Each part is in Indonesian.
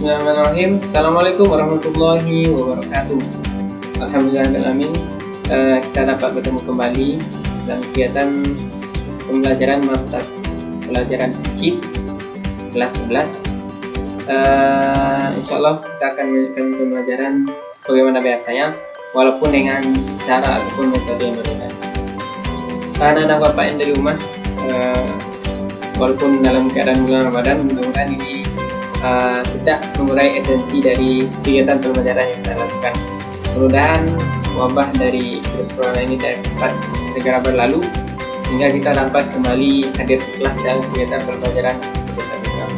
Bismillahirrahmanirrahim. Assalamualaikum warahmatullahi wabarakatuh. Alhamdulillahirrahmanirrahim. Kita dapat bertemu kembali dalam kegiatan pembelajaran mata pelajaran fikih kelas 11. Insyaallah kita akan melanjutkan pembelajaran bagaimana biasanya, walaupun dengan cara ataupun metode yang berbeda. Anak-anak bapak yang dari rumah, walaupun dalam keadaan bulan Ramadan, mudah-mudahan ini tidak mengurai esensi dari kegiatan pembelajaran yang kita lakukan. Mudah-mudahan wabah dari virus corona ini dapat segera berlalu sehingga kita dapat kembali hadir ke kelas dalam kegiatan pembelajaran kita bersama.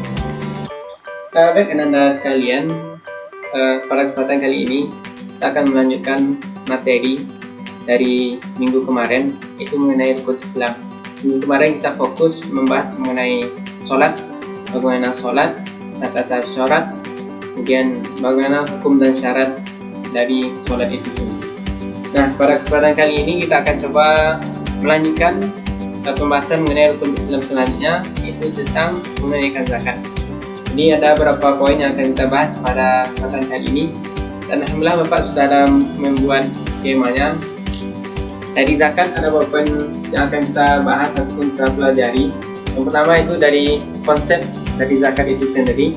Baik anak-anak sekalian, pada kesempatan kali ini kita akan melanjutkan materi dari minggu kemarin, yaitu mengenai rukun Islam. Minggu kemarin kita fokus membahas mengenai sholat, bagaimana sholat, tata syarat, kemudian bagaimana hukum dan syarat dari sholat itu. Nah, pada kesempatan kali ini kita akan coba melanjutkan pembahasan mengenai rukun Islam selanjutnya, yaitu tentang menunaikan zakat. Jadi ada beberapa poin yang akan kita bahas pada kesempatan kali ini, dan alhamdulillah Bapak sudah ada membuat skemanya. Dari zakat ada beberapa poin yang akan kita bahas ataupun kita pelajari. Yang pertama itu dari konsep dari zakat itu sendiri,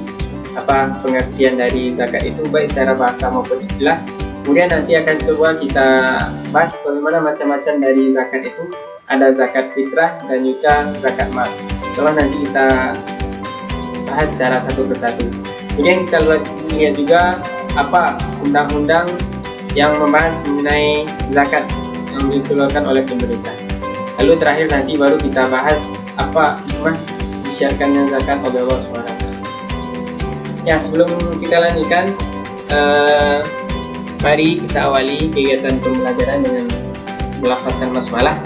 apa pengertian dari zakat itu baik secara bahasa maupun istilah. Kemudian nanti akan coba kita bahas bagaimana macam-macam dari zakat itu. Ada zakat fitrah dan juga zakat mal. Coba nanti kita bahas secara satu persatu. Kemudian kita lihat juga apa undang-undang yang membahas mengenai zakat yang dikeluarkan oleh pemerintah. Lalu terakhir nanti baru kita bahas apa hikmah disiarkannya zakat oleh Allah SWT. Ya, sebelum kita lanjutkan, mari kita awali kegiatan pembelajaran dengan melafazkan basmalah.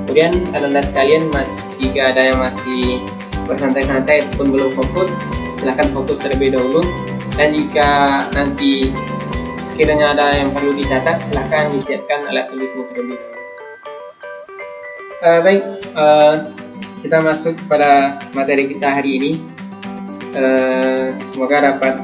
Kemudian anak-anak sekalian, jika ada yang masih bersantai-santai ataupun belum fokus, silahkan fokus terlebih dahulu. Dan jika nanti sekiranya ada yang perlu dicatat, silahkan disiapkan alat tulisnya terlebih dahulu. Baik, kita masuk pada materi kita hari ini. Semoga dapat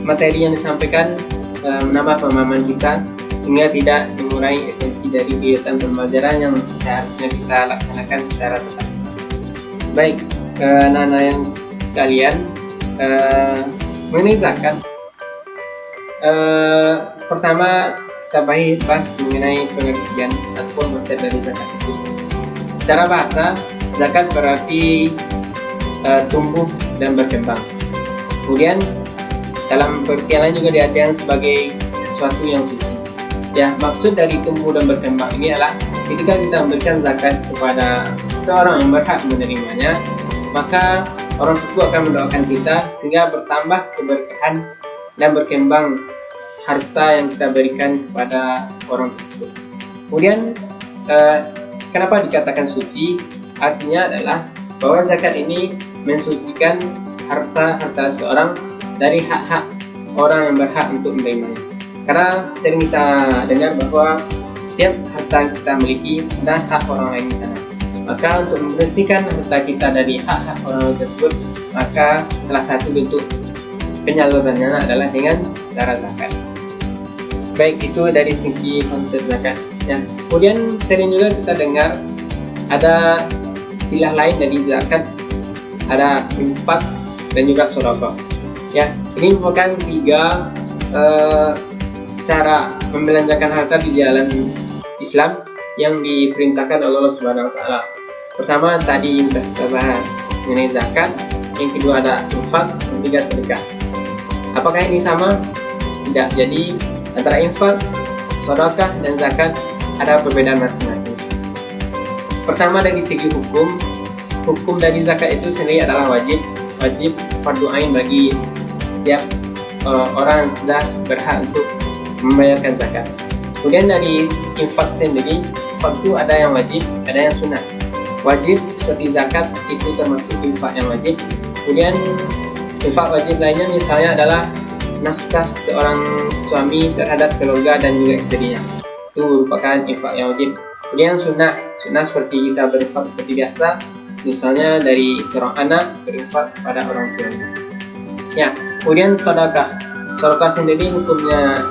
materi yang disampaikan menambah pemahaman kita sehingga tidak mengurangi esensi dari kegiatan pembelajaran yang seharusnya kita laksanakan secara tepat. Baik, anak-anak yang sekalian, mengenai zakat, pertama kita bahas mengenai pengertian ataupun konsep dari zakat itu. Secara bahasa, zakat berarti tumbuh dan berkembang. Kemudian dalam pengertian lain juga diartikan sebagai sesuatu yang suci. Ya, maksud dari tumbuh dan berkembang ini adalah ketika kita memberikan zakat kepada seorang yang berhak menerimanya, maka orang tersebut akan mendoakan kita sehingga bertambah keberkahan dan berkembang harta yang kita berikan kepada orang tersebut. Kemudian kenapa dikatakan suci? Artinya adalah bahwa zakat ini mensucikan harta seorang dari hak-hak orang yang berhak untuk menerimanya. Karena sering kita dengar bahwa setiap harta yang kita miliki adalah hak orang lain di sana. Maka untuk membersihkan harta kita dari hak-hak orang tersebut, maka salah satu bentuk penyalurannya adalah dengan cara zakat. Baik, itu dari segi konsep zakat. Ya. Kemudian sering juga kita dengar ada istilah lain dari zakat, ada infak dan juga sedekah. Ya, ini merupakan tiga cara membelanjakan harta di jalan Islam yang diperintahkan oleh Allah Subhanahu wa taala. Pertama tadi kita bahas mengenai zakat, yang kedua ada infak, yang ketiga sedekah. Apakah ini sama? Tidak. Jadi antara infak, sedekah dan zakat ada perbedaan masing-masing. Pertama dari segi hukum dari zakat itu sendiri adalah wajib fardu ain bagi setiap orang yang sudah berhak untuk membayarkan zakat. Kemudian dari infak sendiri, infak itu ada yang wajib, ada yang sunnah. Wajib seperti zakat itu termasuk infak yang wajib. Kemudian infak wajib lainnya misalnya adalah nafkah seorang suami terhadap keluarga dan juga istrinya, itu merupakan infak yang wajib. Kemudian sunnah seperti kita berinfak seperti biasa, misalnya dari seorang anak berinfak kepada orang tuanya. Ya, kemudian sedekah. Sedekah sendiri hukumnya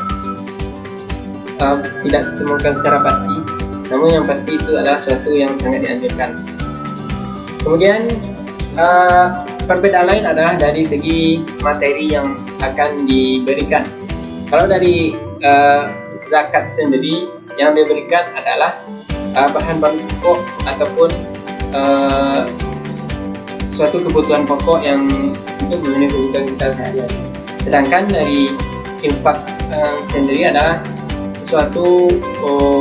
tidak ditemukan secara pasti, namun yang pasti itu adalah suatu yang sangat dianjurkan. Kemudian perbedaan lain adalah dari segi materi yang akan diberikan. Kalau dari zakat sendiri yang diberikan adalah bahan-bahan pokok ataupun suatu kebutuhan pokok yang untuk memenuhi kebutuhan kita sehari-hari. Sedangkan dari infak sendiri adalah sesuatu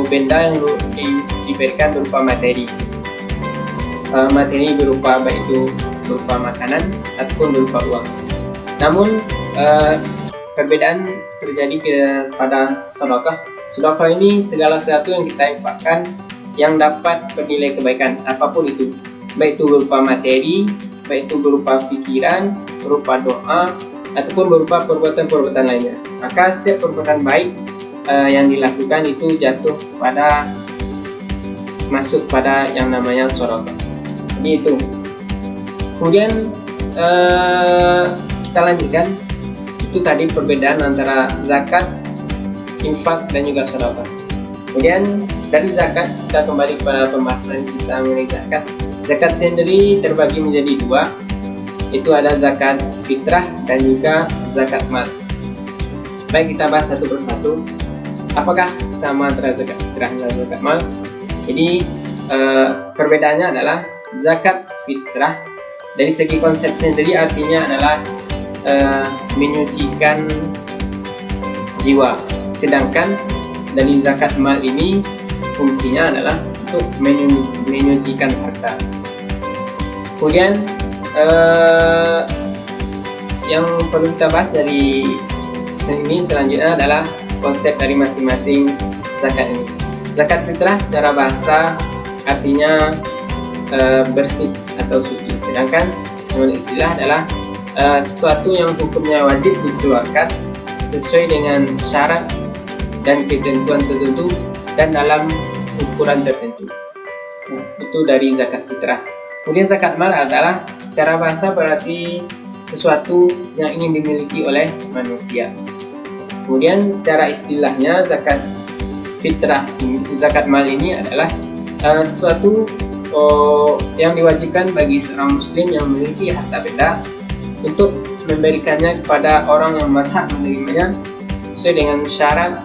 benda yang diberikan berupa materi. Materi berupa baik itu berupa makanan ataupun berupa uang. Namun perbedaan terjadi pada sedekah. Sedekah ini segala sesuatu yang kita infakkan yang dapat bernilai kebaikan apapun itu, baik itu berupa materi, baik itu berupa pikiran, berupa doa, ataupun berupa perbuatan-perbuatan lainnya. Maka setiap perbuatan baik yang dilakukan itu jatuh pada masuk pada yang namanya sedekah. Jadi itu. Kemudian kita lanjutkan, itu tadi perbedaan antara zakat, infak dan juga sedekah. Kemudian dari zakat kita kembali kepada pembahasan kita mengenai zakat. Zakat sendiri terbagi menjadi dua, itu ada zakat fitrah dan juga zakat mal. Baik, kita bahas satu persatu. Apakah sama antara zakat fitrah dan zakat mal? Jadi perbedaannya adalah zakat fitrah dari segi konsep sendiri artinya adalah menyucikan jiwa, sedangkan dari zakat mal ini fungsinya adalah untuk menyucikan harta. Kemudian yang perlu kita bahas dari sini selanjutnya adalah konsep dari masing-masing zakat ini. Zakat fitrah secara bahasa artinya bersih atau suci, sedangkan menurut istilah adalah sesuatu yang hukumnya wajib dikeluarkan sesuai dengan syarat dan ketentuan tertentu dan dalam ukuran tertentu. Itu dari zakat fitrah. Kemudian zakat mal adalah secara bahasa berarti sesuatu yang ingin dimiliki oleh manusia. Kemudian secara istilahnya zakat fitrah, zakat mal ini adalah sesuatu yang diwajibkan bagi seorang muslim yang memiliki harta benda untuk memberikannya kepada orang yang berhak menerimanya sesuai dengan syarat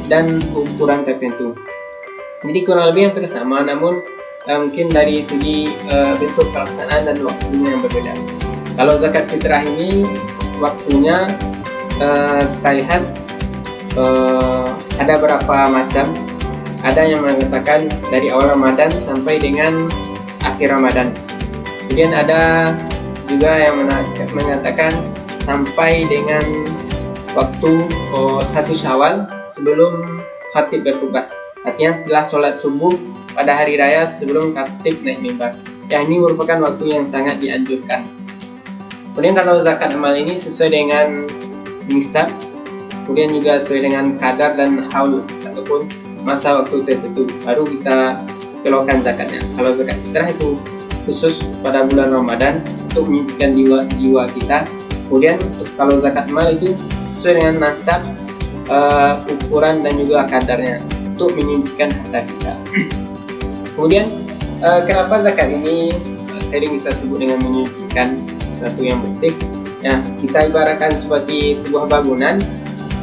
dan ukuran tertentu. Jadi kurang lebih hampir sama, namun mungkin dari segi bentuk pelaksanaan dan waktunya yang berbeda. Kalau zakat fitrah ini waktunya kita lihat ada berapa macam. Ada yang mengatakan dari awal Ramadan sampai dengan akhir Ramadan. Kemudian ada juga yang mengatakan sampai dengan waktu 1 Syawal sebelum khatib berkhutbah. Artinya setelah sholat subuh pada hari raya sebelum khatib naik mimbar. Ya, ini merupakan waktu yang sangat dianjurkan. Kemudian kalau zakat amal ini sesuai dengan nisab, kemudian juga sesuai dengan kadar dan haul ataupun masa waktu tertentu, baru kita keluarkan zakatnya. Kalau zakat fitrah itu khusus pada bulan Ramadan untuk menyucikan jiwa kita. Kemudian kalau zakat mal itu sesuai dengan nasab, ukuran dan juga kadarnya untuk menyucikan harta kita. Kemudian kenapa zakat ini sering kita sebut dengan menyucikan sesuatu yang bersih? Ya, kita ibaratkan seperti sebuah bangunan.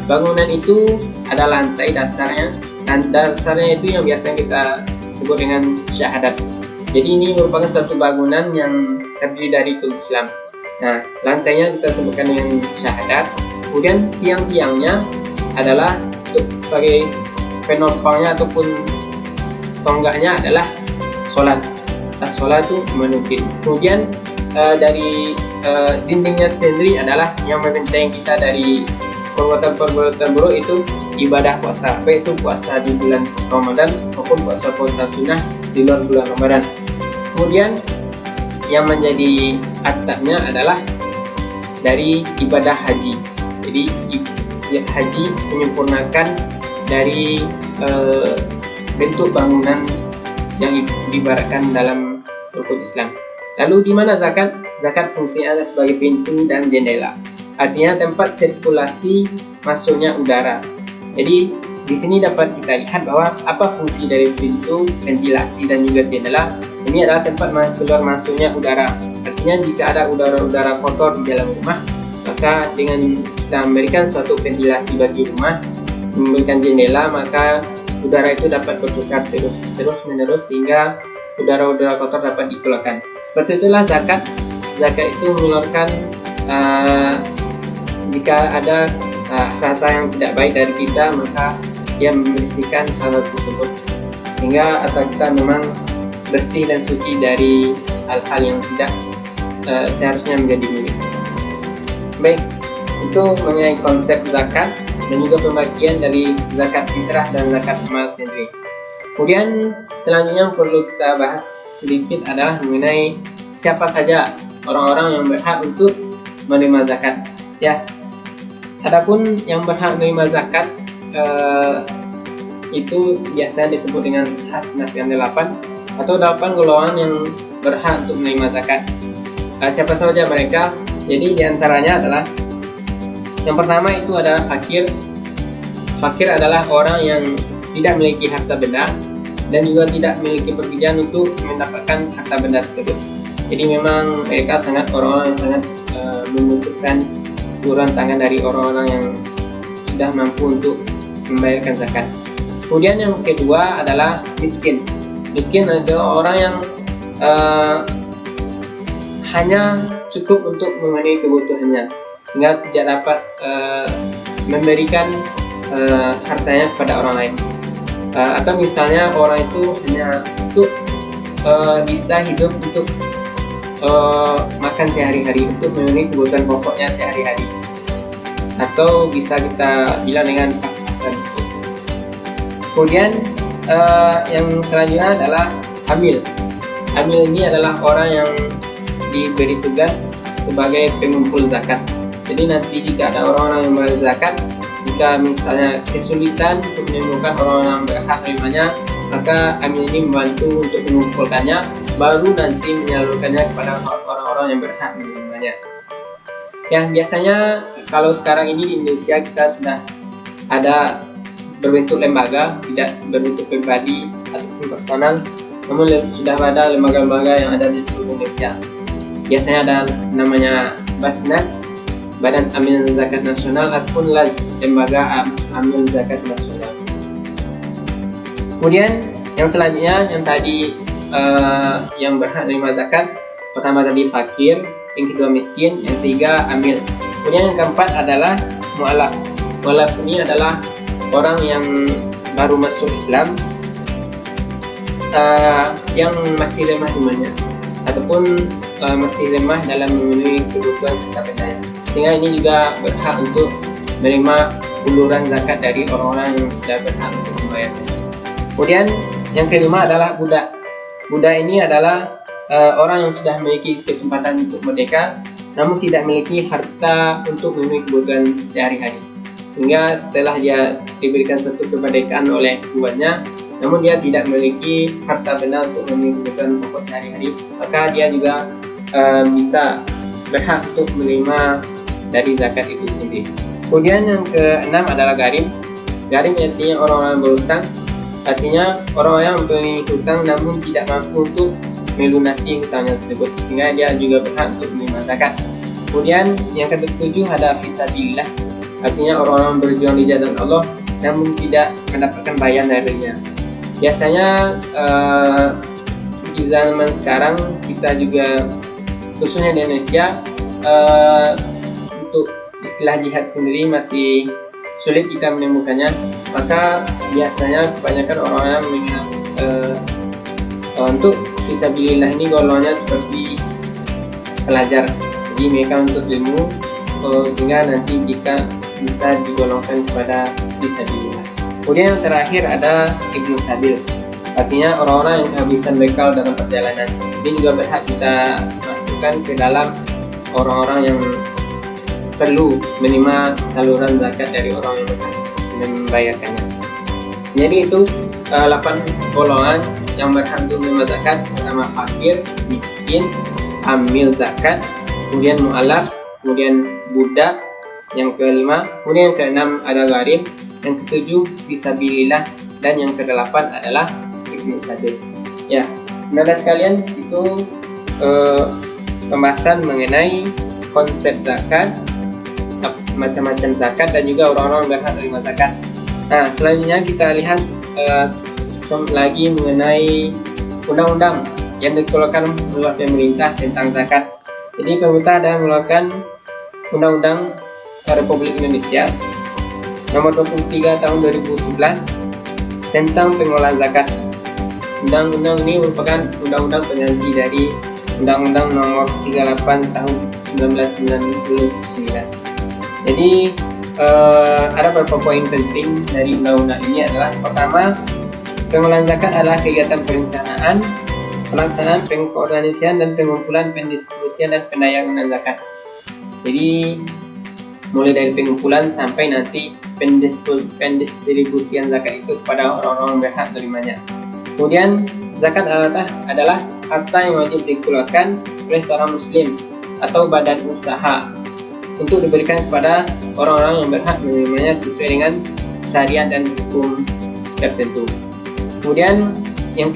Bangunan itu ada lantai dasarnya, dan dasarnya itu yang biasa kita sebut dengan syahadat. Jadi ini merupakan suatu bangunan yang terdiri dari rukun Islam. Nah, lantainya kita sebutkan dengan syahadat. Kemudian tiang-tiangnya adalah untuk sebagai penopangnya ataupun tonggaknya adalah sholat. Sholat itu menukil. Kemudian dari dindingnya sendiri adalah yang membentengi kita dari perbuatan buruk, itu ibadah puasa, baik itu puasa di bulan Ramadan maupun puasa sunnah di luar bulan Ramadan. Kemudian yang menjadi atapnya adalah dari ibadah haji. Jadi haji menyempurnakan dari bentuk bangunan yang diibaratkan dalam rukun Islam. Lalu di mana zakat? Zakat fungsinya adalah sebagai pintu dan jendela. Artinya tempat sirkulasi masuknya udara. Jadi di sini dapat kita lihat bahwa apa fungsi dari pintu, ventilasi dan juga jendela. Ini adalah tempat keluar masuknya udara. Artinya jika ada udara-udara kotor di dalam rumah, maka dengan kita memberikan suatu ventilasi bagi rumah, memberikan jendela, maka udara itu dapat bertukar terus menerus sehingga udara-udara kotor dapat dikeluarkan. Seperti itulah zakat. Zakat itu mengeluarkan jika ada harta yang tidak baik dari kita, maka dia membersihkan hal tersebut sehingga harta kita memang bersih dan suci dari hal-hal yang tidak seharusnya menjadi milik. Baik, itu mengenai konsep zakat dan juga pembagian dari zakat fitrah dan zakat amal sendiri. Kemudian selanjutnya yang perlu kita bahas sedikit adalah mengenai siapa saja orang-orang yang berhak untuk menerima zakat. Ya, adapun yang berhak menerima zakat itu biasanya disebut dengan Hasnaf yang 8 atau 8 golongan yang berhak untuk menerima zakat. Siapa saja mereka? Jadi diantaranya adalah yang pertama itu adalah fakir. Fakir adalah orang yang tidak memiliki harta benda dan juga tidak memiliki pekerjaan untuk mendapatkan harta benda tersebut. Jadi memang mereka orang-orang yang sangat membutuhkan uluran tangan dari orang-orang yang sudah mampu untuk membayarkan zakat. Kemudian yang kedua adalah miskin. Miskin adalah orang yang hanya cukup untuk memenuhi kebutuhannya sehingga tidak dapat memberikan hartanya kepada orang lain. Atau misalnya orang itu hanya untuk bisa hidup untuk makan sehari-hari, untuk memenuhi kebutuhan pokoknya sehari-hari, atau bisa kita bilang dengan pas-pasan. Kemudian yang selanjutnya adalah amil. Amil ini adalah orang yang diberi tugas sebagai pengumpul zakat. Jadi nanti jika ada orang-orang yang membayar zakat, jika misalnya kesulitan untuk menemukan orang-orang yang berhak menerimanya, maka amil ini membantu untuk mengumpulkannya, baru nanti menyalurkannya kepada orang-orang yang berhak menerimanya. Ya, biasanya kalau sekarang ini di Indonesia kita sudah ada berbentuk lembaga, tidak berbentuk pribadi ataupun personal, namun sudah ada lembaga-lembaga yang ada di seluruh Indonesia. Biasanya ada namanya Basnas, Badan Amil Zakat Nasional, ataupun LAZ, Lembaga Amil Zakat Nasional. Kemudian yang selanjutnya yang tadi yang berhak menerima zakat, pertama tadi fakir, yang kedua miskin, yang ketiga amil. Kemudian yang keempat adalah mu'alaf. Mu'alaf ini adalah orang yang baru masuk Islam, yang masih lemah imannya ataupun masih lemah dalam memenuhi kebutuhan harta bendanya, sehingga ini juga berhak untuk menerima uluran zakat dari orang-orang yang sudah berhak untuk membayarnya. Kemudian yang kelima adalah budak. Budak ini adalah orang yang sudah memiliki kesempatan untuk merdeka, namun tidak memiliki harta untuk memenuhi kebutuhan sehari-hari, sehingga setelah dia diberikan satu kemerdekaan oleh tuannya, namun dia tidak memiliki harta benda untuk memenuhi kebutuhan pokok sehari-hari, maka dia juga bisa berhak untuk menerima dari zakat itu sendiri. Kemudian yang keenam adalah garim. Garim artinya orang-orang berhutang, artinya orang yang mempunyai hutang namun tidak mampu untuk melunasi hutangnya tersebut, sehingga dia juga berhak untuk menerima zakat. Kemudian yang ketujuh ada fisabilillah, artinya orang-orang berjuang di jalan Allah namun tidak mendapatkan bayaran darinya. Biasanya di zaman sekarang kita juga khususnya di Indonesia untuk istilah jihad sendiri masih sulit kita menemukannya, maka biasanya kebanyakan orang-orang mengingat untuk fisabilillah ini golongannya seperti pelajar, jadi mereka untuk ilmu, sehingga nanti jika bisa digolongkan kepada fisabilillah. Kemudian yang terakhir ada ibnu sabil, artinya orang-orang yang kehabisan bekal dalam perjalanan. Ini juga berhak kita masukkan ke dalam orang-orang yang perlu menerima saluran zakat dari orang yang membayarkannya. Jadi itu 8 golongan yang berhak untuk menerima zakat. Pertama fakir, miskin, amil zakat, kemudian mu'alaf, kemudian budak, yang kelima, kemudian yang keenam ada gharib, yang ketujuh fisabilillah, dan yang kedelapan adalah ibnu sabil. Ya, saudara sekalian, itu pembahasan mengenai konsep zakat, macam-macam zakat, dan juga orang-orang yang berhak menerima zakat. Nah, selanjutnya kita lihat lagi mengenai undang-undang yang dikeluarkan oleh pemerintah tentang zakat. Jadi pemerintah ada mengeluarkan Undang-Undang Republik Indonesia Nomor 23 Tahun 2011 tentang pengelolaan zakat. Undang-undang ini merupakan undang-undang pengganti dari Undang-Undang Nomor 38 Tahun 1999. Jadi ada beberapa poin penting dari undang-undang ini adalah: pertama, pengelolaan zakat adalah kegiatan perencanaan, pelaksanaan, pengkoordinasian, dan pengumpulan, pendistribusian, dan pendayagunaan zakat. Jadi mulai dari pengumpulan sampai nanti pendistribusian zakat itu kepada orang-orang berhak menerimanya. Kemudian zakat adalah harta yang wajib dikeluarkan oleh seorang muslim atau badan usaha untuk diberikan kepada orang-orang yang berhak menerimanya sesuai dengan syariat dan hukum tertentu. Kemudian yang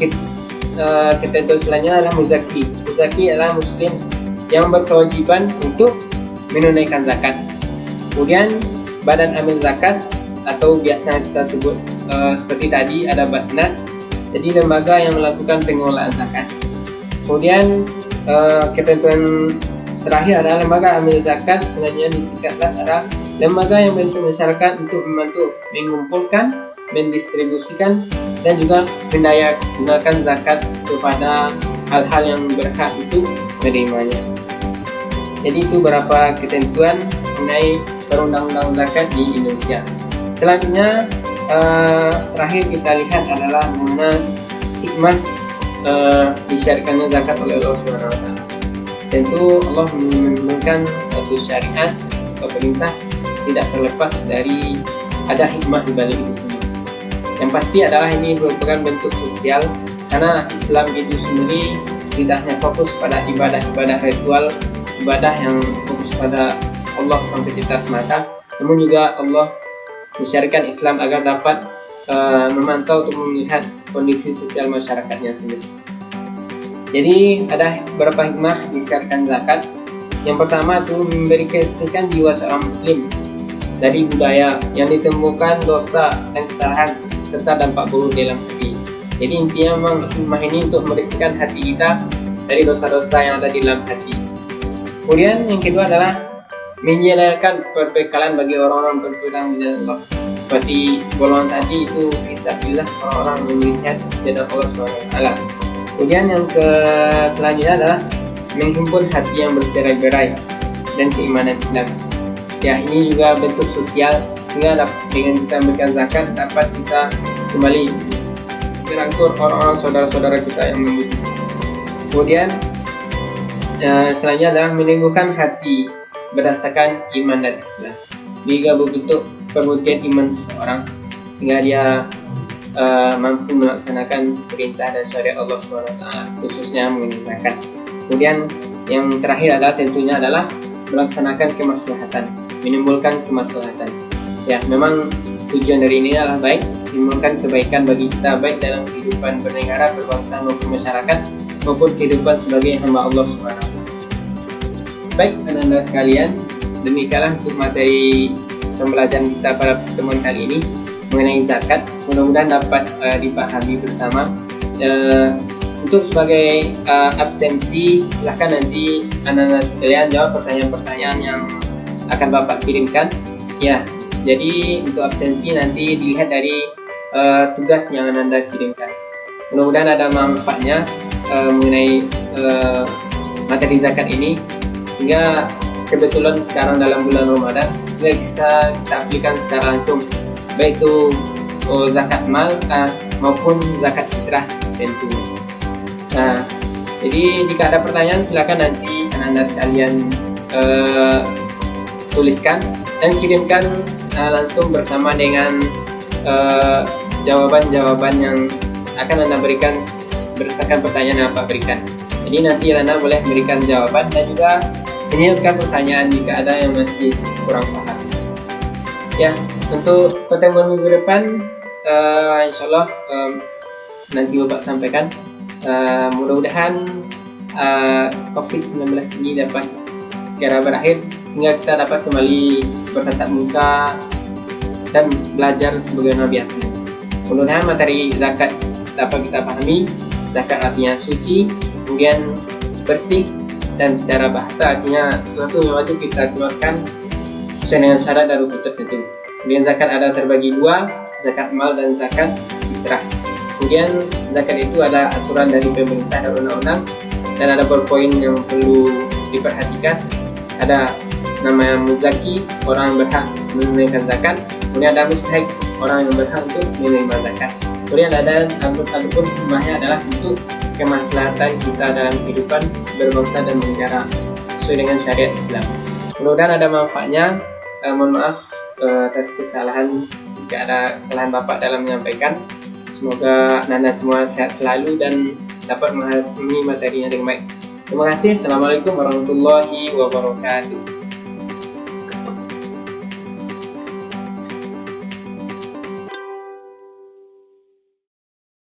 ketentuan selanjutnya adalah muzaki. Muzaki adalah muslim yang berkewajiban untuk menunaikan zakat. Kemudian badan amil zakat atau biasa kita sebut seperti tadi ada Basnas, jadi lembaga yang melakukan pengelolaan zakat. Kemudian ketentuan terakhir adalah lembaga amil zakat, sebenarnya disingkatlah adalah lembaga yang membantu masyarakat untuk membantu mengumpulkan, mendistribusikan, dan juga mendayagunakan zakat kepada hal-hal yang berhak untuk menerimanya. Jadi itu beberapa ketentuan mengenai perundang-undang zakat di Indonesia. Selanjutnya terakhir kita lihat adalah mengenai hikmah disyariatkannya zakat oleh Allah SWT. Tentu Allah menurunkan suatu syariat atau perintah tidak terlepas dari ada hikmah di balik itu sendiri. Yang pasti adalah ini merupakan bentuk sosial, karena Islam itu sendiri tidak hanya fokus pada ibadah-ibadah ritual, ibadah yang fokus pada Allah sampai kita semata, namun juga Allah mensyariatkan Islam agar dapat memantau untuk melihat kondisi sosial masyarakatnya sendiri. Jadi ada beberapa hikmah disyariatkan zakat. Yang pertama itu memberi kesucian jiwa seorang muslim dari budaya yang ditemukan dosa dan kesalahan serta dampak buruk dalam hati. Jadi intinya memang hikmah ini untuk membersihkan hati kita dari dosa-dosa yang ada di dalam hati. Kemudian yang kedua adalah menyediakan perbekalan bagi orang-orang berperang di jalan Allah. Seperti golongan tadi itu fisabilillah, orang-orang yang melihat jalan Allah SWT. Kemudian yang selanjutnya adalah menghimpun hati yang bercerai-berai dan keimanan Islam. Ya, ini juga bentuk sosial, sehingga dengan kita memberikan zakat dapat kita kembali merangkul orang-orang saudara-saudara kita yang membutuhkan. Kemudian selanjutnya adalah menimbulkan hati berdasarkan iman dan Islam. Jika berbentuk pembuktian iman seseorang sehingga dia mampu melaksanakan perintah dan syariat Allah SWT, khususnya mengenai zakat. Kemudian yang terakhir adalah tentunya adalah melaksanakan kemaslahatan, menimbulkan kemaslahatan. Ya, memang tujuan dari ini adalah baik, menimbulkan kebaikan bagi kita baik dalam kehidupan bernegara, berbangsa maupun masyarakat, maupun kehidupan sebagai hamba Allah SWT. Baik, anda sekalian, demikianlah untuk materi pembelajaran kita pada pertemuan kali ini mengenai zakat. Mudah-mudahan dapat dipahami bersama. Untuk sebagai absensi, silahkan nanti anda sekalian jawab pertanyaan-pertanyaan yang akan Bapak kirimkan. Ya, jadi untuk absensi nanti dilihat dari tugas yang anda kirimkan. Mudah-mudahan ada manfaatnya mengenai materi zakat ini, sehingga kebetulan sekarang dalam bulan Ramadan bisa kita aplikasikan secara langsung, baik itu zakat mal maupun zakat fitrah tentunya. Nah, jadi jika ada pertanyaan silakan nanti anda sekalian tuliskan dan kirimkan langsung bersama dengan jawaban-jawaban yang akan anda berikan berdasarkan pertanyaan yang Bapak berikan. Jadi nanti Lana boleh memberikan jawaban dan juga menyiapkan pertanyaan jika ada yang masih kurang paham. Ya, untuk pertemuan minggu depan, insya Allah nanti Bapak sampaikan. Mudah-mudahan COVID-19 ini dapat segera berakhir sehingga kita dapat kembali bertatap muka dan belajar sebagaimana biasa. Mudah-mudahan materi zakat dapat kita pahami. Zakat artinya suci, kemudian bersih, dan secara bahasa artinya sesuatu yang wajib kita keluarkan sesuai dengan syarat dan rukun tertentu. Kemudian zakat ada terbagi dua, zakat mal dan zakat fitrah. Kemudian zakat itu ada aturan dari pemerintah dan undang-undang, dan ada beberapa poin yang perlu diperhatikan. Ada namanya muzaki, orang yang berhak menunaikan zakat. Kemudian ada mustahik, orang yang berhak untuk menerima zakat. Kemudian ada adapun hikmahnya adalah untuk kemaslahatan kita dalam kehidupan berbangsa dan bernegara sesuai dengan syariat Islam. Mudah-mudahan ada manfaatnya. Mohon maaf atas kesalahan jika ada kesalahan Bapak dalam menyampaikan. Semoga Nanda semua sehat selalu dan dapat memahami materinya dengan baik. Terima kasih. Assalamualaikum warahmatullahi wabarakatuh.